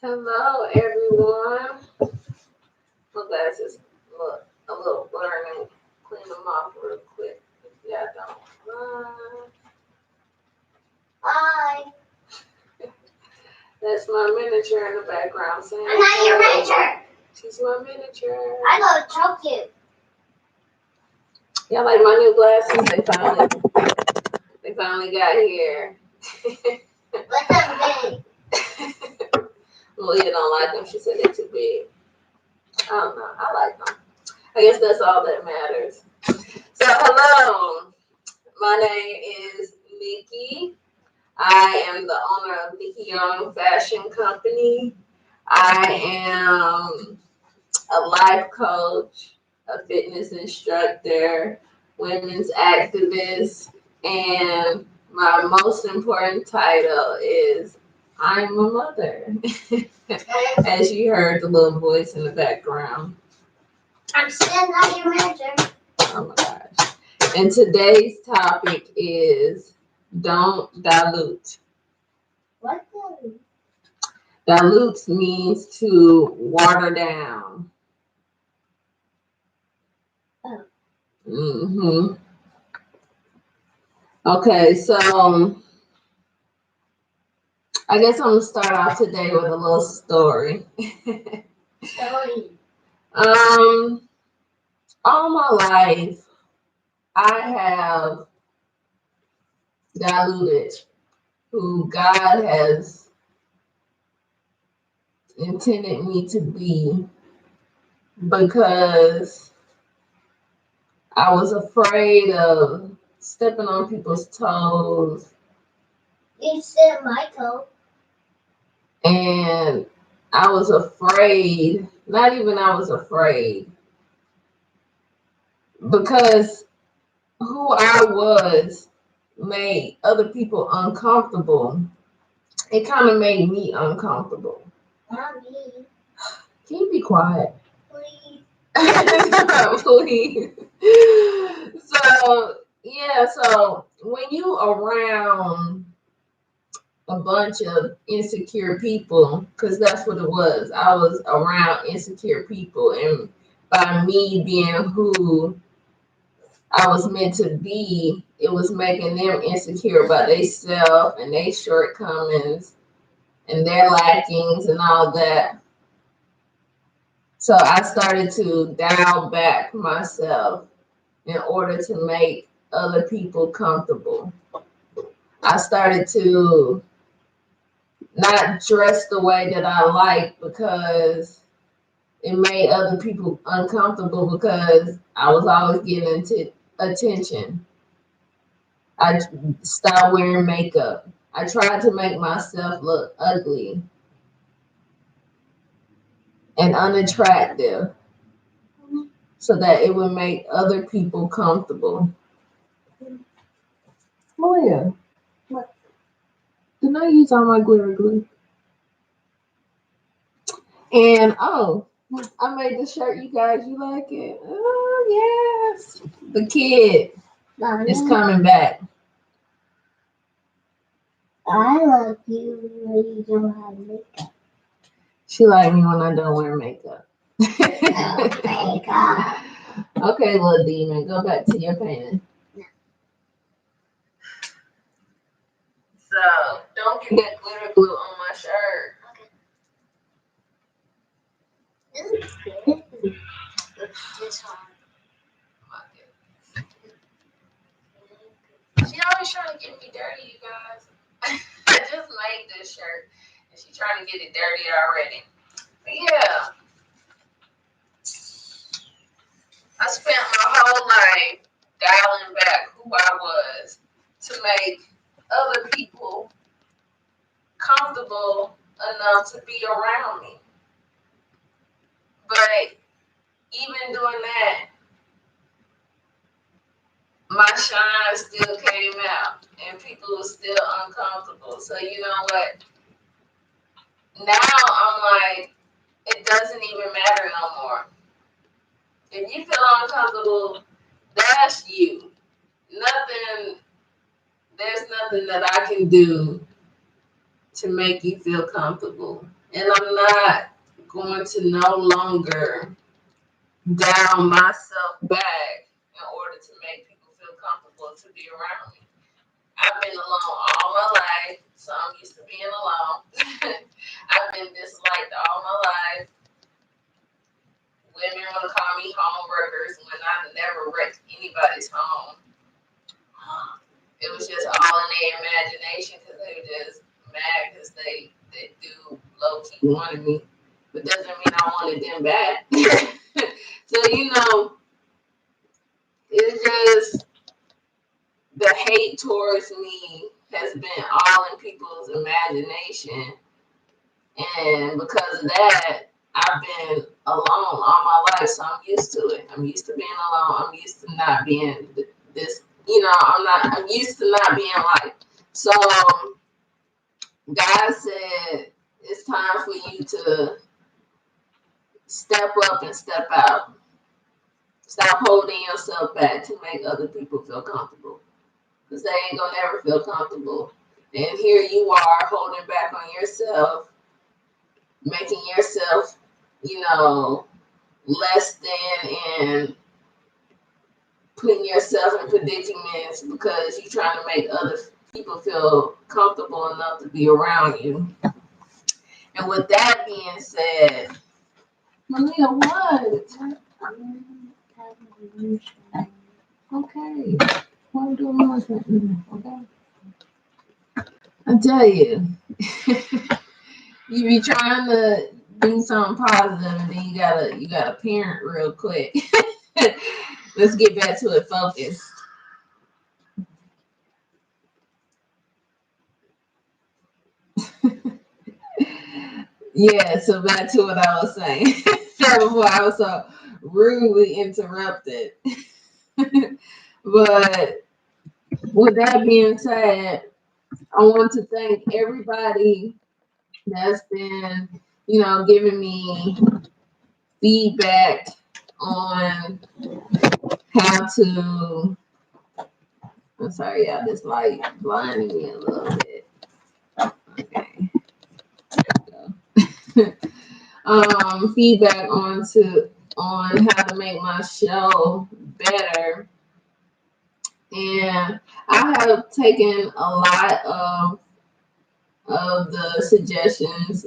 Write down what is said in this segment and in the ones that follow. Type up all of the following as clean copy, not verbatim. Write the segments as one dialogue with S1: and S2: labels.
S1: Hello, everyone. My glasses look a little blurry. And clean them off real quick. If y'all don't mind.
S2: Hi.
S1: That's my miniature in the background saying,
S2: I'm not your manager.
S1: She's my miniature.
S2: I gotta choke you.
S1: Y'all like my new glasses? They finally got here.
S2: What's up, big?
S1: Malia don't like them. She said they're too big. I don't know. I like them. I guess that's all that matters. So, hello. My name is Nikki. I am the owner of Nikki Young Fashion Company. I am a life coach, a fitness instructor, women's activist, and my most important title is I'm a mother. As you heard the little voice in the background.
S2: I'm still not your manager.
S1: Oh my gosh. And today's topic is don't dilute.
S2: What the?
S1: Dilute means to water down.
S2: Oh.
S1: Mm-hmm. Okay, so I guess I'm gonna start off today with a little story.
S2: Story.
S1: All my life I have diluted who God has intended me to be because I was afraid of stepping on people's toes.
S2: You said my toe.
S1: And I was afraid, not even I was afraid, because who I was made other people uncomfortable. It kind of made me uncomfortable.
S2: Not me.
S1: Can you be quiet?
S2: Please.
S1: Please. So, yeah, so when you around a bunch of insecure people, because that's what it was. I was around insecure people, and by me being who I was meant to be, it was making them insecure about themselves and their shortcomings and their lackings and all that. So I started to dial back myself in order to make other people comfortable. I started to not dress the way that I like because it made other people uncomfortable because I was always getting attention. I stopped wearing makeup. I tried to make myself look ugly and unattractive so that it would make other people comfortable. Malia,
S2: What?
S1: didn't I use all my glitter glue? And I made the shirt, you guys. You like it? Oh, yes. The kid is
S2: Mommy,
S1: coming back.
S2: I love you when you don't have makeup.
S1: She like me when I don't wear makeup.
S2: No makeup.
S1: Okay, little demon, go back to your painting. So, don't get that glitter glue on my shirt.
S2: This is good. This one.
S1: She always trying to get me dirty, you guys. I just made this shirt, and she's trying to get it dirty already. But yeah, I spent my whole life dialing back who I was to make other people comfortable enough to be around me. But even doing that, my shine still came out and people were still uncomfortable. So you know what? Now I'm like, it doesn't even matter no more. If you feel uncomfortable, that's you. Nothing, there's nothing that I can do to make you feel comfortable. And I'm not going to no longer down myself back in order to make people feel comfortable to be around me. I've been alone all my life, so I'm used to being alone. I've been disliked all my life. Women want to call me home wreckers when I never wrecked anybody's home. It was just all in their imagination because they were just mad because they do low key wanted me, but doesn't mean I wanted them back. So it's just the hate towards me has been all in people's imagination, and because of that, I've been alone all my life, so I'm used to it. I'm used to being alone. I'm used to not being this. I'm used to not being like. So God said it's time for you to step up and step out. Stop holding yourself back to make other people feel comfortable, because they ain't gonna never feel comfortable. And here you are holding back on yourself, making yourself, less than, and putting yourself in predicaments because you're trying to make other people feel comfortable enough to be around you. And with that being said, Malia, what? Okay. Why we doing noise right now? Okay. I tell you, you be trying to do something positive, and then you gotta parent real quick. Let's get back to it. Focus. Yeah. So back to what I was saying before I was so rudely interrupted. But with that being said, I want to thank everybody that's been, giving me feedback on how to. I'm sorry, y'all. This light blinding me a little bit. Okay. Feedback on how to make my show better, and I have taken a lot of the suggestions,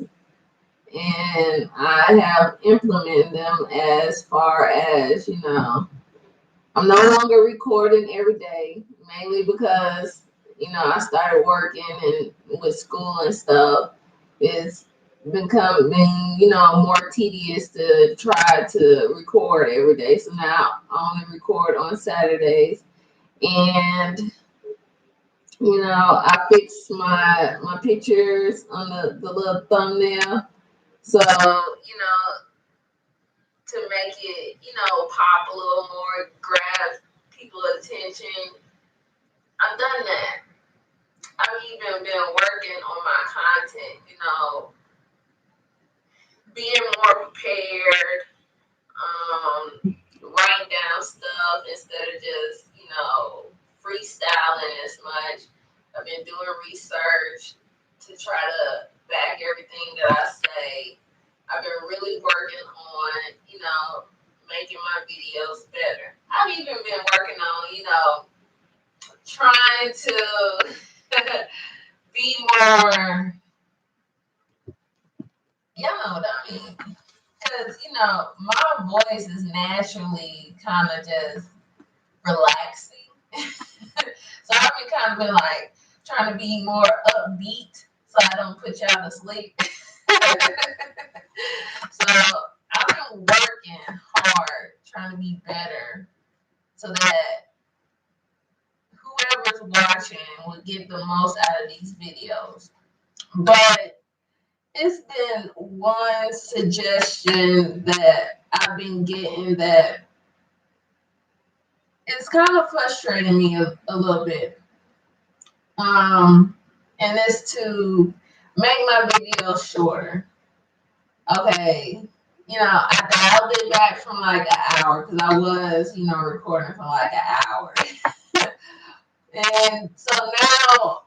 S1: and I have implemented them as far as, I'm no longer recording every day, mainly because, I started working and with school and stuff. It's becoming, more tedious to try to record every day. So now I only record on Saturdays. And I fixed my pictures on the little thumbnail. So, to make it, pop a little more, grab people attention. I've done that. I've even been working on my content, being more prepared, writing down stuff instead of just, freestyling as much. I've been doing research to try to back everything that I say. I've been really working on, making my videos better. I've even been working on, trying to be more, y'all know what I mean. Because, my voice is naturally kind of just relaxing. So I've been kind of been like trying to be more upbeat so I don't put y'all to sleep. So I've been working hard trying to be better so that whoever's watching will get the most out of these videos. But it's been one suggestion that I've been getting that it's kind of frustrating me a little bit. And it's to make my videos shorter. Okay. I dialed it back from like an hour because I was, recording for like an hour. And so now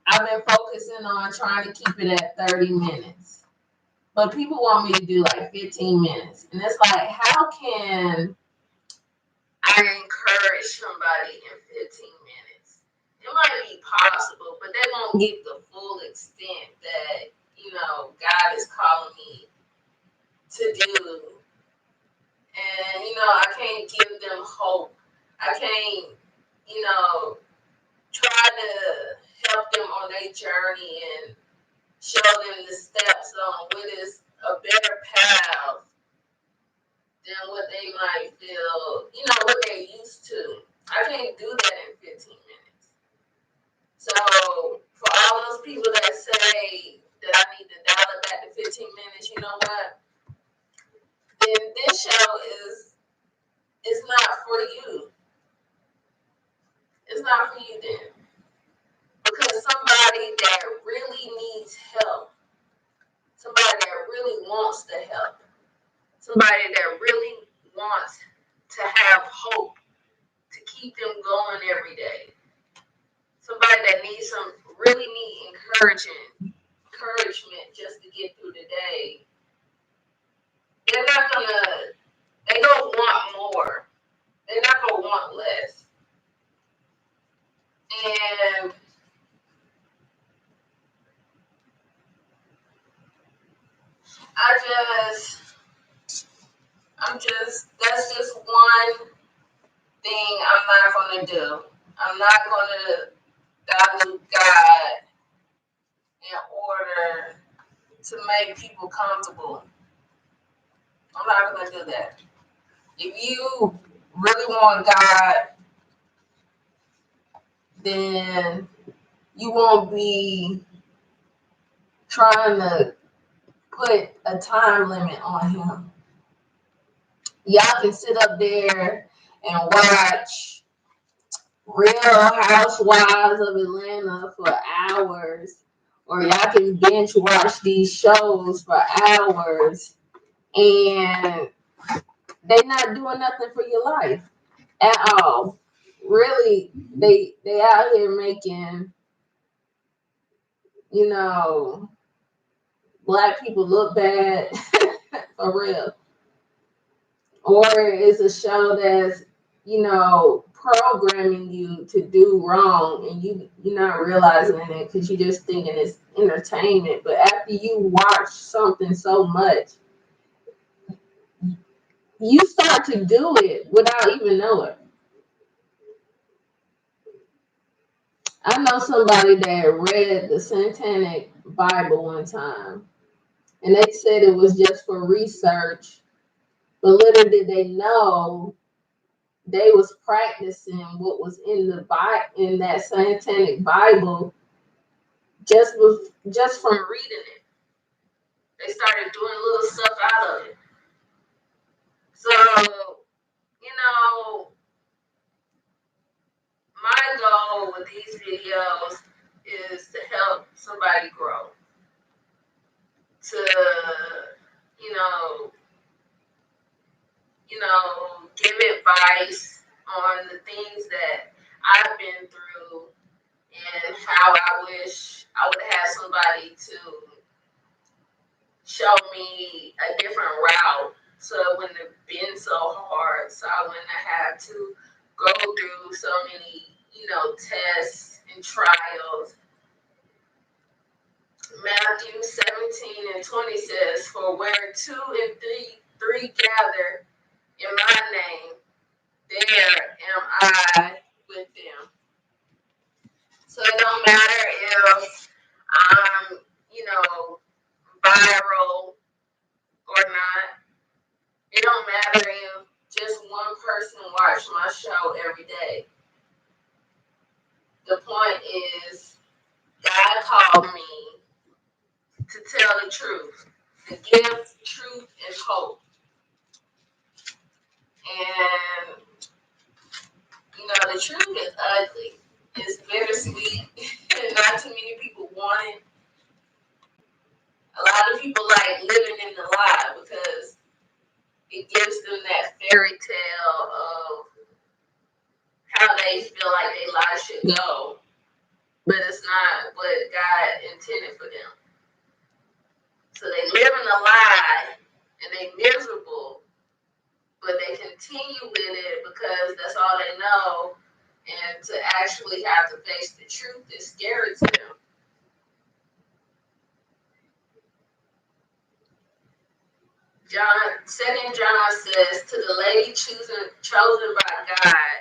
S1: I've been focusing on trying to keep it at 30 minutes. But people want me to do like 15 minutes. And it's like, how can I encourage somebody in 15 minutes? It might be possible, but they won't get the full extent that, God is calling me to do. And, I can't give them hope. I can't, try to help them on their journey and show them the steps on what is a better path than what they might feel, what they're used to. I can't do that in 15 minutes. So for all those people that say that I need to dial it back to 15 minutes, you know what? Then this show is not for you. It's not for you then. Because somebody that really needs help, somebody that really wants the help, somebody that really wants to have hope to keep them going every day, somebody that needs really need encouragement just to get through the day, they're gonna want more. They're not gonna want less. And that's just one thing I'm not gonna do. I'm not gonna dilute God in order to make people comfortable. I'm not gonna do that. If you really want God, then you won't be trying to put a time limit on him. Y'all can sit up there and watch Real Housewives of Atlanta for hours, or y'all can binge watch these shows for hours, and they not doing nothing for your life at all. Really, they out here making, you know, black people look bad for real. Or it's a show that's, programming you to do wrong, and you're not realizing it because you're just thinking it's entertainment. But after you watch something so much, you start to do it without even knowing. I know somebody that read the Satanic Bible one time, and they said it was just for research, but little did they know they was practicing what was in in that Satanic Bible just from reading it. They started doing little stuff out of it. So, my goal with these videos is to help somebody grow. To, you know, give advice on the things that I've been through and how I wish I would have somebody to show me a different route so it wouldn't have been so hard, so I wouldn't have to go through so many, tests and trials. Matthew 17:20 says, "For where two and three gather in my name, there am I with them." So it don't matter if I'm, viral or not. It don't matter if just one person watch my show every day. The point is, God called me to tell the truth, to give truth and hope. And, the truth is ugly. It's bittersweet. Not too many people want it. A lot of people like living in the lie because it gives them that fairy tale of how they feel like their life should go. But it's not what God intended for them. So they live in a lie and they miserable, but they continue with it because that's all they know. And to actually have to face the truth is scary to them. Second John says, to the lady chosen by God,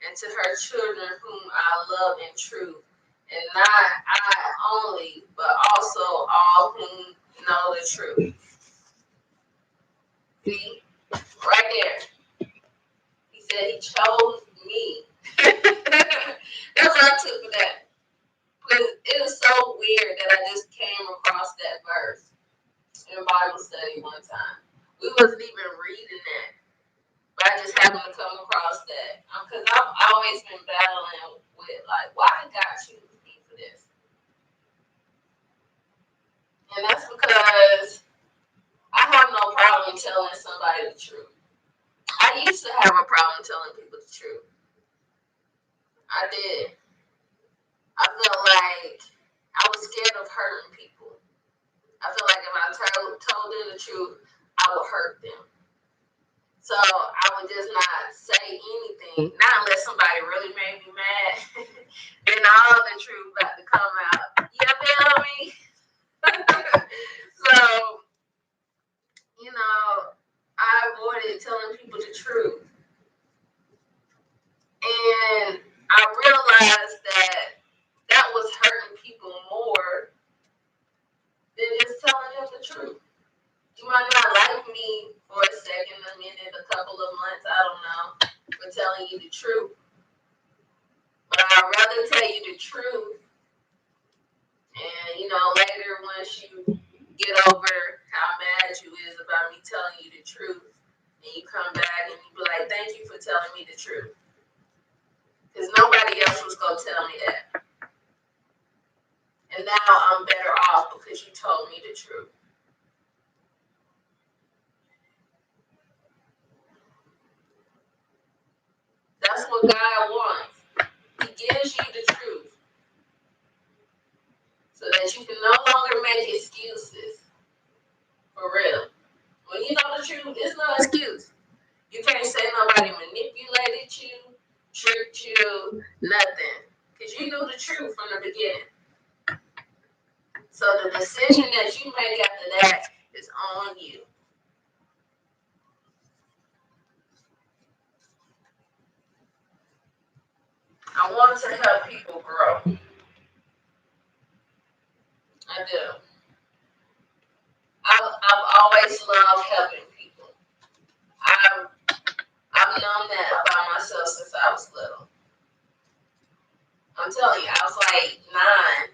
S1: and to her children whom I love in truth, and not I only, but also all whom know the truth. See, right there. He said he chose me. That's what I took for that. Because it was so weird that I just came across that verse in Bible study one time. We wasn't even reading that. But I just happened to come across that. Because I've always been battling with, like, why did God choose me for this? And that's because I have no problem telling somebody the truth. I used to have a problem telling people the truth. I did. I felt like I was scared of hurting people. I feel like if I told them the truth, I would hurt them. So I would just not say anything, not unless somebody really made me mad. Then all the truth about to come out. You feel me? So, I avoided telling people the truth. And I realized that was hurting people more than just telling them the truth. You might not like me for a second, a minute, a couple of months, I don't know, for telling you the truth. But I'd rather tell you the truth. And, later once you get over how mad you is about me telling you the truth, and you come back and you be like, thank you for telling me the truth. Because nobody else was going to tell me that. And now I'm better off because you told me the truth. That's what God wants. He gives you the truth so that you can no longer make excuses. For real. When you know the truth, it's no excuse. You can't say nobody manipulated you, tricked you, nothing. Because you knew the truth from the beginning. So the decision that you make after that is on you. I want to help people grow. I do. I've always loved helping people. I've known that about myself since I was little. I'm telling you, I was like 9,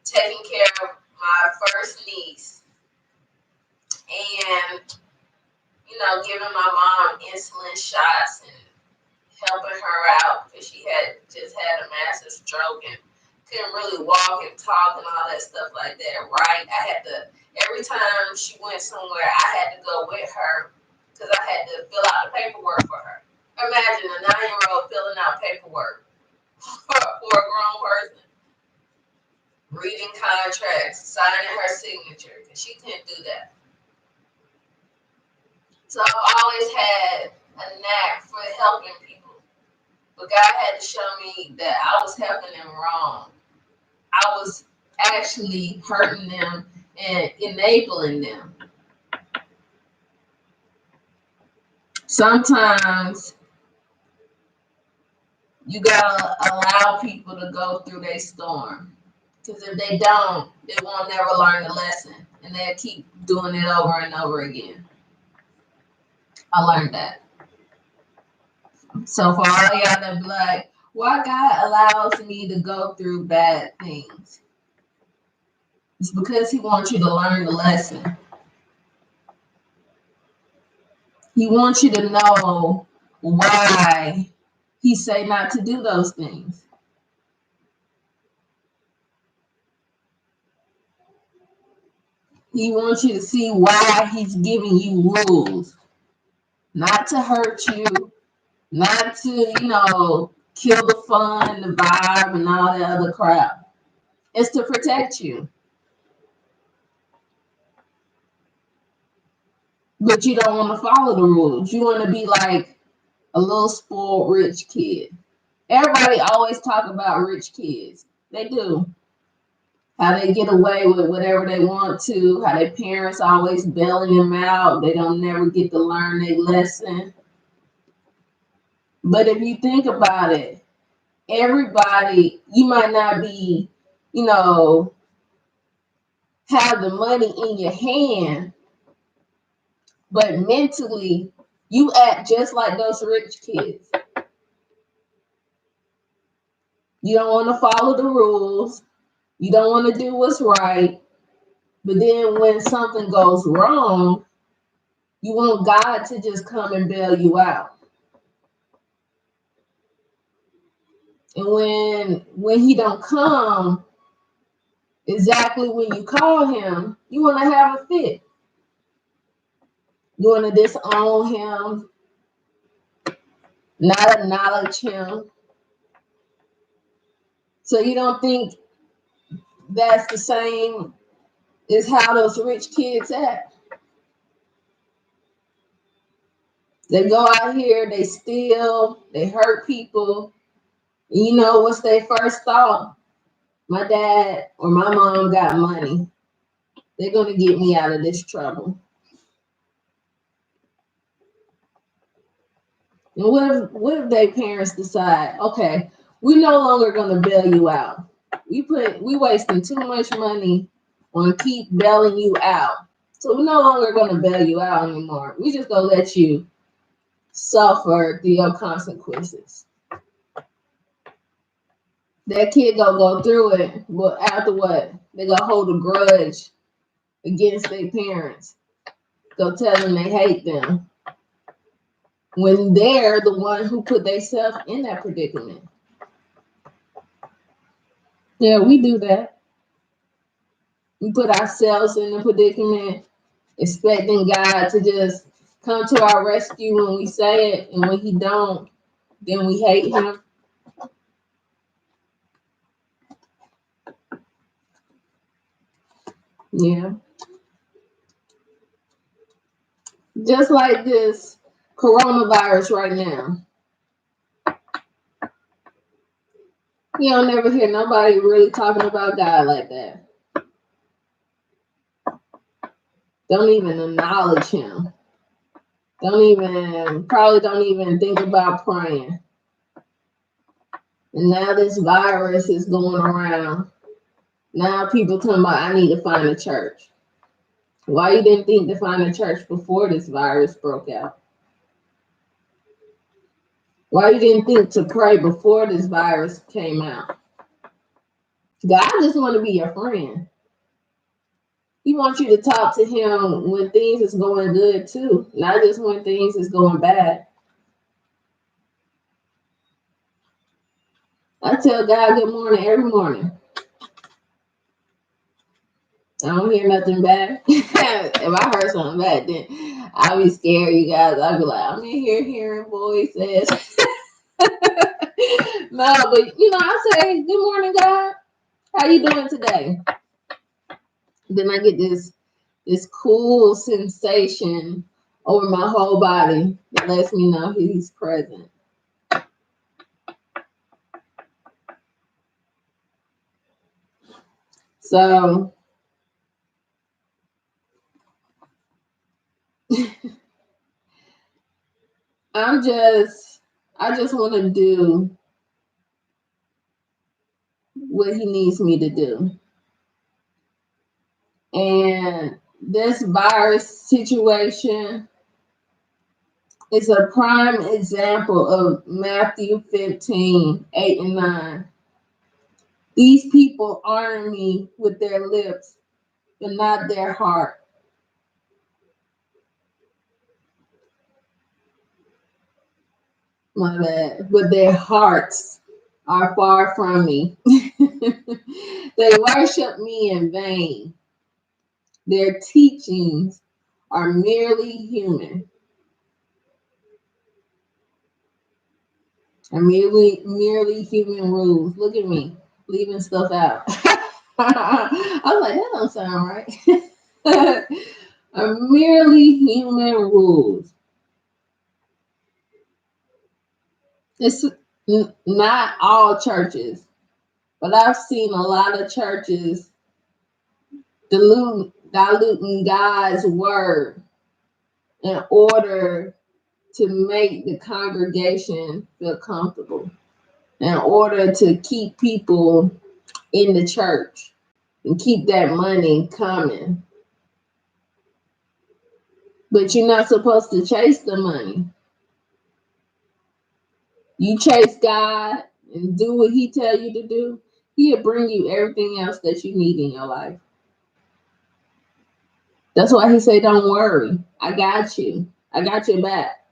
S1: taking care of my first niece, and giving my mom insulin shots and helping her out because she had just had a massive stroke and couldn't really walk and talk and all that stuff like that, right? I had to, every time she went somewhere, I had to go with her because I had to fill out the paperwork for her. Imagine a 9-year-old filling out paperwork for a grown person, reading contracts, signing her signature, because she couldn't do that. So I've always had a knack for helping people. But God had to show me that I was helping them wrong. I was actually hurting them and enabling them. Sometimes you gotta allow people to go through their storm. Because if they don't, they won't never learn the lesson. And they'll keep doing it over and over again. I learned that. So for all y'all that be like, why God allows me to go through bad things? It's because he wants you to learn the lesson. He wants you to know why he say not to do those things. He wants you to see why he's giving you rules. Not to hurt you, not to, kill the fun, the vibe, and all that other crap. It's to protect you. but you don't want to follow the rules. You want to be like a little spoiled rich kid. Everybody always talk about rich kids. They do. How they get away with whatever they want to, how their parents always bailing them out. They don't never get to learn their lesson. But if you think about it, everybody, you might not be, you know, have the money in your hand, but mentally, you act just like those rich kids. You don't want to follow the rules. You don't want to do what's right. But then when something goes wrong, you want God to just come and bail you out. And when he don't come exactly when you call him, you want to have a fit. You want to disown him, not acknowledge him. So you don't think that's the same as how those rich kids act. They go out here, they steal, they hurt people. And you know what's their first thought? My dad or my mom got money. They're gonna get me out of this trouble. And what if their parents decide, okay, we're no longer gonna bail you out. We wasting too much money on keep bailing you out. So we're no longer gonna bail you out anymore. We just gonna let you suffer the consequences. That kid gonna go through it, but after what? They gonna hold a grudge against their parents. Go tell them they hate them when they're the one who put themselves in that predicament. Yeah, we do that. We put ourselves in the predicament, expecting God to just come to our rescue when we say it, and when He don't, then we hate Him. Yeah, just like this coronavirus right now. You don't never hear nobody really talking about God like that. Don't even acknowledge Him. Probably don't even think about praying. And now this virus is going around. Now people talking about, I need to find a church. Why you didn't think to find a church before this virus broke out? Why you didn't think to pray before this virus came out? God just want to be your friend. He wants you to talk to Him when things is going good too, not just when things is going bad. I tell God good morning every morning. I don't hear nothing bad. If I heard something bad, then I'll be scared, you guys. I'll be like, I'm in here hearing voices. No, but I say, good morning, God. How you doing today? Then I get this cool sensation over my whole body that lets me know He's present. So I just want to do what He needs me to do. And this virus situation is a prime example of Matthew 15:8 and 9. These people honor me with their lips, but not their heart. My bad. But their hearts are far from me. They worship me in vain. Their teachings are merely human. Are merely human rules. Look at me leaving stuff out. I was like, that don't sound right. are merely human rules. It's not all churches, but I've seen a lot of churches diluting God's word in order to make the congregation feel comfortable, in order to keep people in the church and keep that money coming. But you're not supposed to chase the money. You chase God and do what He tell you to do. He'll bring you everything else that you need in your life. That's why He say, "Don't worry, I got you. I got your back.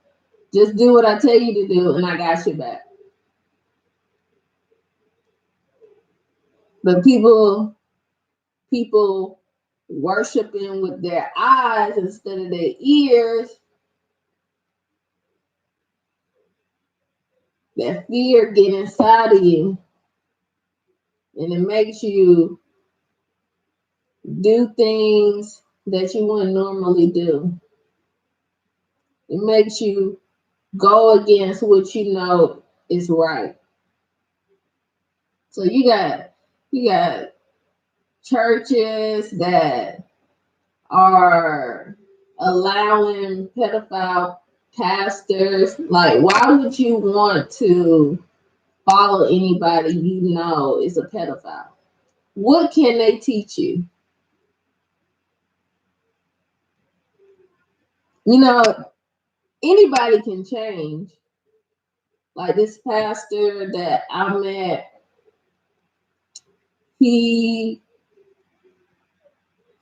S1: Just do what I tell you to do, and I got your back." But people worshiping with their eyes instead of their ears, that fear get inside of you, and it makes you do things that you wouldn't normally do. It makes you go against what you know is right. So you got churches that are allowing pedophile pastors. Like, why would you want to follow anybody you know is a pedophile? What can they teach you? You know, anybody can change. Like this pastor that I met, he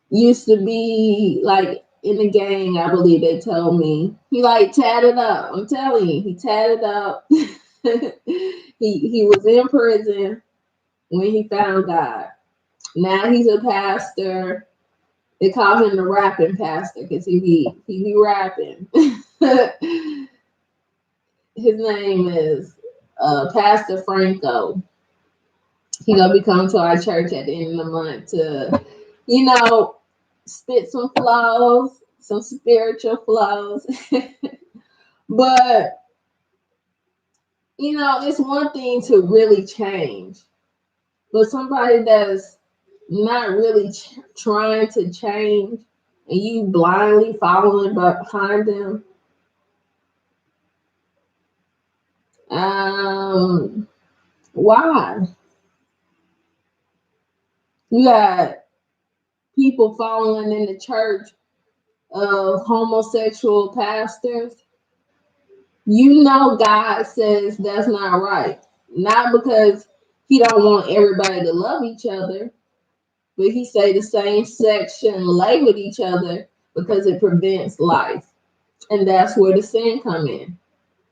S1: used to be like in the gang, I believe they told me. He like tatted up. I'm telling you, he tatted up. he was in prison when he found God. Now he's a pastor. They call him the rapping pastor because he be rapping. His name is Pastor Franco. He gonna be coming to our church at the end of the month to, you know, spit some flows, some spiritual flows. But you know, it's one thing to really change, but somebody that's not really trying to change and you blindly following behind them, why? You got people following in the church of homosexual pastors. You know God says that's not right. Not because He don't want everybody to love each other, but He say the same sex shouldn't lay with each other because it prevents life. And that's where the sin come in.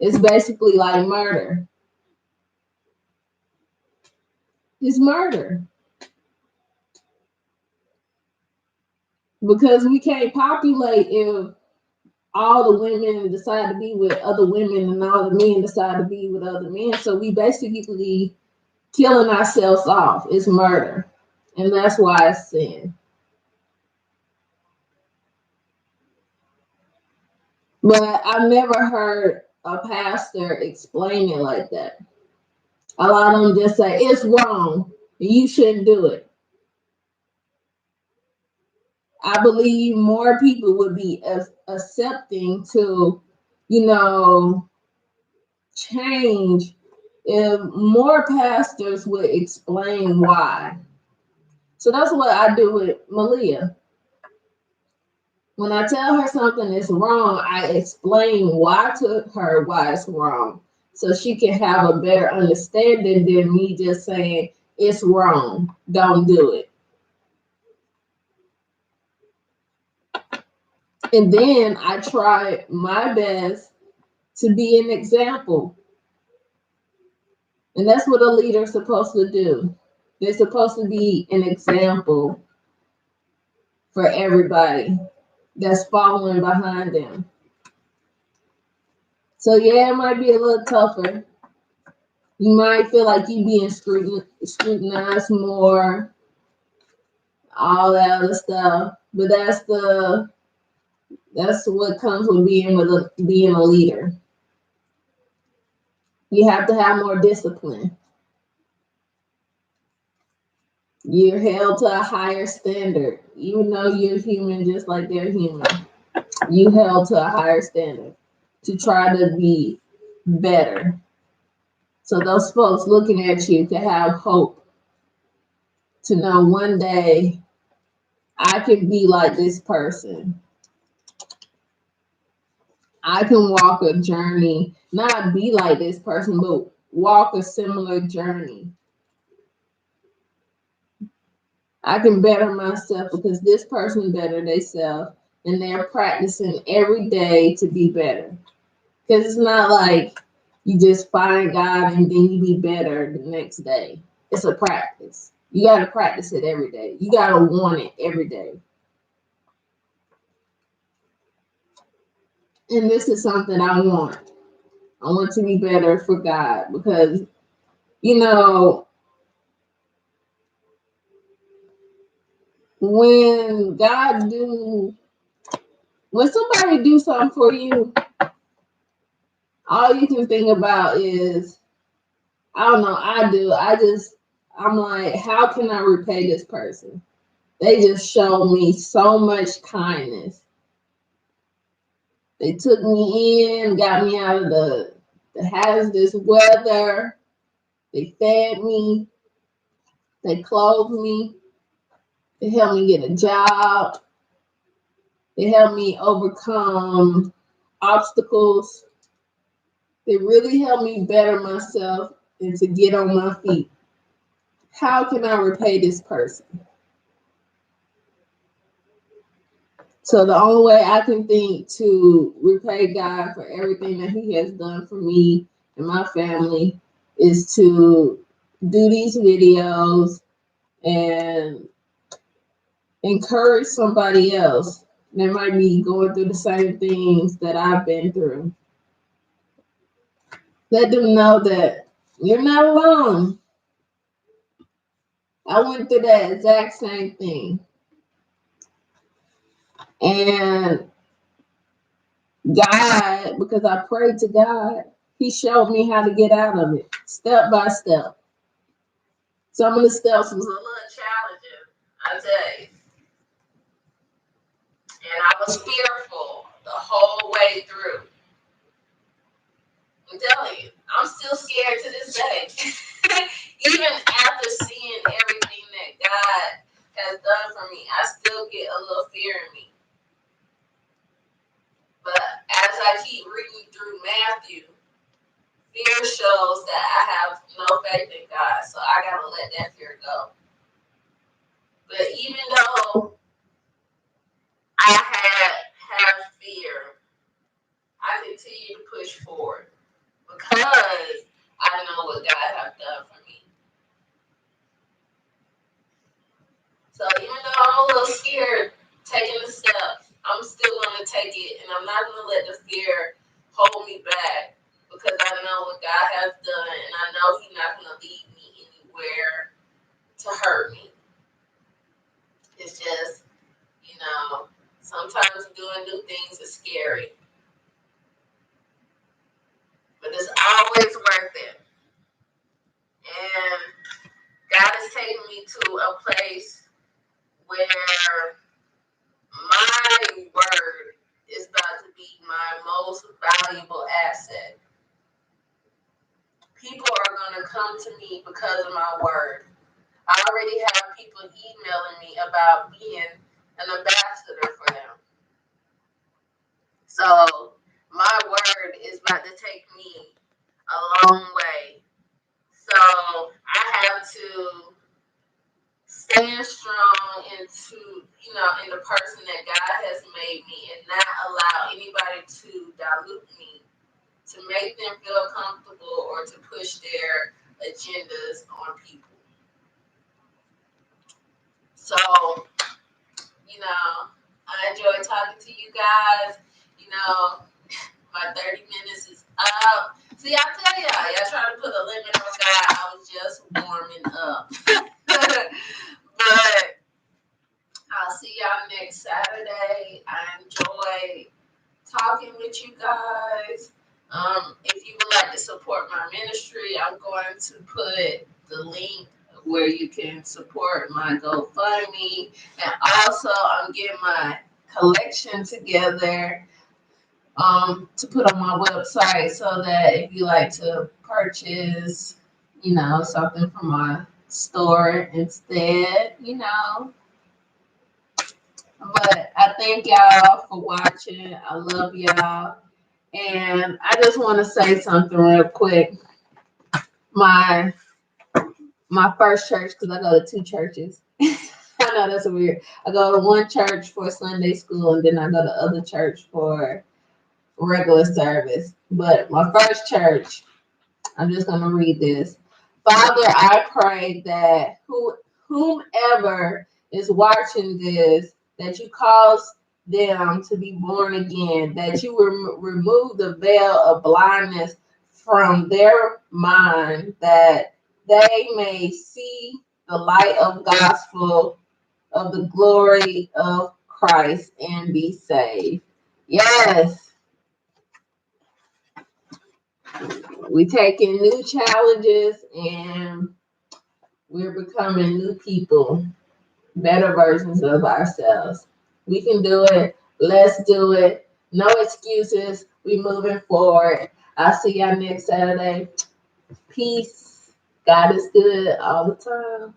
S1: It's basically like murder. It's murder. Because we can't populate if all the women decide to be with other women and all the men decide to be with other men. So we basically killing ourselves off. It's murder. And that's why it's sin. But I've never heard a pastor explain it like that. A lot of them just say it's wrong. You shouldn't do it. I believe more people would be accepting to, you know, change if more pastors would explain why. So that's what I do with Malia. When I tell her something is wrong, I explain why to her why it's wrong. So she can have a better understanding than me just saying it's wrong. Don't do it. And then I try my best to be an example. And that's what a leader's supposed to do. They're supposed to be an example for everybody that's following behind them. So yeah, it might be a little tougher. You might feel like you being scrutinized more, all that other stuff. But that's the That's what comes with being a leader. You have to have more discipline. You're held to a higher standard, even though you're human, just like they're human. You held to a higher standard to try to be better. So those folks looking at you can have hope to know one day I can be like this person. I can walk a journey, not be like this person, but walk a similar journey. I can better myself because this person better themselves and they're practicing every day to be better. Because it's not like you just find God and then you be better the next day. It's a practice. You got to practice it every day. You got to want it every day. And this is something I want. I want to be better for God because, you know, when God do, when somebody do something for you, all you can think about is, I don't know, I do. I'm like, how can I repay this person? They just showed me so much kindness. They took me in, got me out of the hazardous weather. They fed me. They clothed me. They helped me get a job. They helped me overcome obstacles. They really helped me better myself and to get on my feet. How can I repay this person? So the only way I can think to repay God for everything that He has done for me and my family is to do these videos and encourage somebody else that might be going through the same things that I've been through. Let them know that you're not alone. I went through that exact same thing. And God, because I prayed to God, He showed me how to get out of it step by step. Some of the steps was a little challenging, I tell you. And I was fearful the whole way through. I'm telling you, I'm still scared to this day. Even after seeing everything that God has done for me, I still get a little fear in me. But as I keep reading through Matthew, fear shows that I have no faith in God. So I gotta let that fear go. But even though I have fear, I continue to push forward because I know what God has done for me. So even though I'm a little scared taking the steps, I'm still gonna take it, and I'm not gonna let the fear hold me back because I know what God has done, and I know He's not gonna lead me anywhere to hurt me. It's just, sometimes doing new things is scary, but it's always worth it. And God has taken me to a place where my word is about to be my most valuable asset. People are going to come to me because of my word. I already have people emailing me about being an ambassador for them. So my word is about to take me a long way. So I have to stand strong in the person that God has made me and not allow anybody to dilute me, to make them feel comfortable or to push their agendas on people. So, I enjoy talking to you guys. My 30 minutes is up. See, I tell y'all trying to put a limit on God. I was just warming up. But I'll see y'all next Saturday. I enjoyed talking with you guys. If you would like to support my ministry, I'm going to put the link where you can support my GoFundMe. And also, I'm getting my collection together to put on my website so that if you like to purchase, something from my store instead, But I thank y'all for watching. I love y'all. And I just want to say something real quick. My my first church, because I go to two churches. I know that's weird. I go to one church for Sunday school, and then I go to other church for regular service. But my first church, I'm just gonna read this. Father, I pray that whomever is watching this, that you cause them to be born again, that you will remove the veil of blindness from their mind, that they may see the light of gospel of the glory of Christ and be saved. Yes, we taking new challenges and we're becoming new people, better versions of ourselves. We can do it. Let's do it. No excuses. We moving forward. I'll see y'all next Saturday. Peace. God is good all the time.